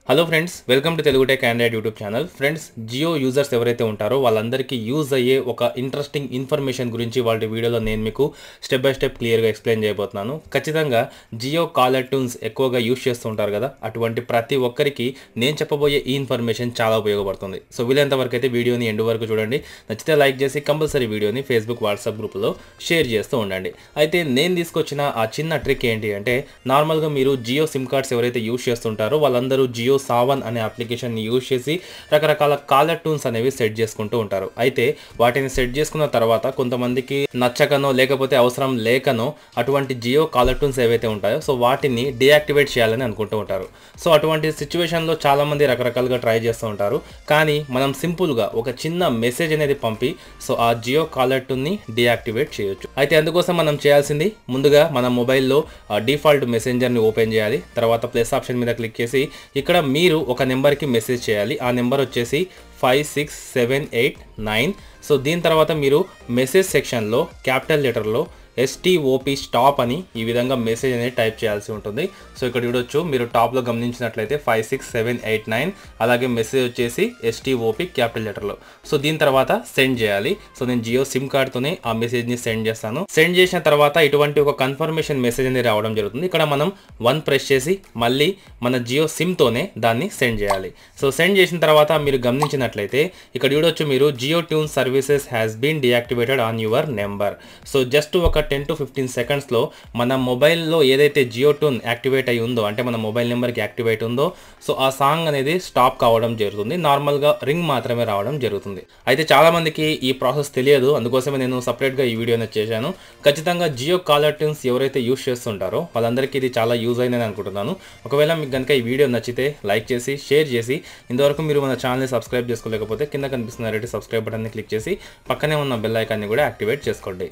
Hello friends, welcome to Telugu tech Android YouTube channel. Friends, Jio users ఎవరైతే ఉంటారో వాళ్ళందరికీ use అయ్యే ఒక ఇంట్రెస్టింగ్ ఇన్ఫర్మేషన్ గురించి వాళ్ళ వీడియోలో నేను మీకు స్టెప్ బై స్టెప్ క్లియర్గా ఎక్స్ప్లెయిన్ చేయబోతున్నాను. ఖచ్చితంగా జియో కాలర్ ట్యూన్స్ ఎక్కువగా యూజ్ చేస్తూ ఉంటారు కదా, అటువంటి ప్రతి ఒక్కరికి నేను చెప్పబోయే ఈ ఇన్ఫర్మేషన్ చాలా ఉపయోగపడుతుంది. సో వీలైనంత వరకు అయితే వీడియోని ఎండ్ వరకు చూడండి. నచ్చితే లైక్ చేసి కంపల్సరీ వీడియోని ఫేస్బుక్, వాట్సాప్ గ్రూప్లో షేర్ చేస్తూ ఉండండి. అయితే నేను తీసుకొచ్చిన ఆ చిన్న ట్రిక్ ఏంటి అంటే, నార్మల్గా మీరు జియో సిమ్ కార్డ్స్ ఎవరైతే యూజ్ చేస్తుంటారో వాళ్ళందరూ జియో సావన్ అనే అప్లికేషన్ యూజ్ చేసి రకరకాల కాలర్ ట్యూన్స్ అనేవి సెట్ చేసుకుంటూ ఉంటారు. అయితే వాటిని సెట్ చేసుకున్న తర్వాత కొంతమందికి నచ్చకనో లేకపోతే అవసరం లేకనో అటువంటి జియో కాలర్ ట్యూన్స్ ఏవైతే ఉంటాయో సో వాటిని డీయాక్టివేట్ చేయాలని అనుకుంటూ ఉంటారు. సో అటువంటి సిచ్యువేషన్లో చాలా మంది రకరకాలుగా ట్రై చేస్తూ ఉంటారు. కానీ మనం సింపుల్గా ఒక చిన్న మెసేజ్ అనేది పంపి సో ఆ జియో కాలర్ ట్యూన్ని డీయాక్టివేట్ చేయొచ్చు. అయితే అందుకోసం మనం చేయాల్సింది, ముందుగా మన మొబైల్లో డిఫాల్ట్ మెసెంజర్ని ఓపెన్ చేయాలి. తర్వాత ప్లస్ ఆప్షన్ మీద క్లిక్ చేసి ఇక్కడ మీరు ఒక నెంబర్కి మెసేజ్ చేయాలి. ఆ నెంబర్ వచ్చేసి 56789. సో దీని తర్వాత మీరు మెసేజ్ సెక్షన్లో క్యాపిటల్ లెటర్లో STOP స్టాప్ అని ఈ విధంగా మెసేజ్ అనేది టైప్ చేయాల్సి ఉంటుంది. సో ఇక్కడ చూడొచ్చు, మీరు టాప్లో గమనించినట్లయితే 56789, అలాగే మెసేజ్ వచ్చేసి STOP క్యాపిటల్ లెటర్లో. సో దీని తర్వాత సెండ్ చేయాలి. సో నేను జియో సిమ్ కార్డ్తోనే ఆ మెసేజ్ని సెండ్ చేస్తాను. సెండ్ చేసిన తర్వాత ఇటువంటి ఒక కన్ఫర్మేషన్ మెసేజ్ అనేది రావడం జరుగుతుంది. ఇక్కడ మనం 1 ప్రెస్ చేసి మళ్ళీ మన జియో సిమ్తోనే దాన్ని సెండ్ చేయాలి. సో సెండ్ చేసిన తర్వాత మీరు గమనించినట్లయితే ఇక్కడ చూడొచ్చు, మీరు Jio tune services has been deactivated on your number. So just ఒక 10 to 15 సెకండ్స్లో మన మొబైల్లో ఏదైతే జియో ట్యూన్ యాక్టివేట్ అయి ఉందో, అంటే మన మొబైల్ నెంబర్కి యాక్టివేట్ ఉందో, సో ఆ సాంగ్ అనేది స్టాప్ కావడం జరుగుతుంది. నార్మల్గా రింగ్ మాత్రమే రావడం జరుగుతుంది. అయితే చాలామందికి ఈ ప్రాసెస్ తెలియదు, అందుకోసమే నేను సపరేట్గా ఈ వీడియోని చేశాను. ఖచ్చితంగా జియో కాలర్ ట్యూన్స్ ఎవరైతే యూజ్ చేస్తుంటారో వాళ్ళందరికీ ఇది చాలా యూజ్ అయిందని అనుకుంటున్నాను. ఒకవేళ మీకు కనుక ఈ వీడియో నచ్చితే లైక్ చేసి షేర్ చేసి, ఇంతవరకు మీరు మన ఛానల్ని సబ్స్క్రైబ్ చేసుకోలేకపోతే కింద కనిపిస్తున్న రెడ్ సబ్స్క్రైబ్ బటన్ని క్లిక్ చేసి పక్కనే ఉన్న బెల్ ఐకాన్ని కూడా యాక్టివేట్ చేసుకోండి.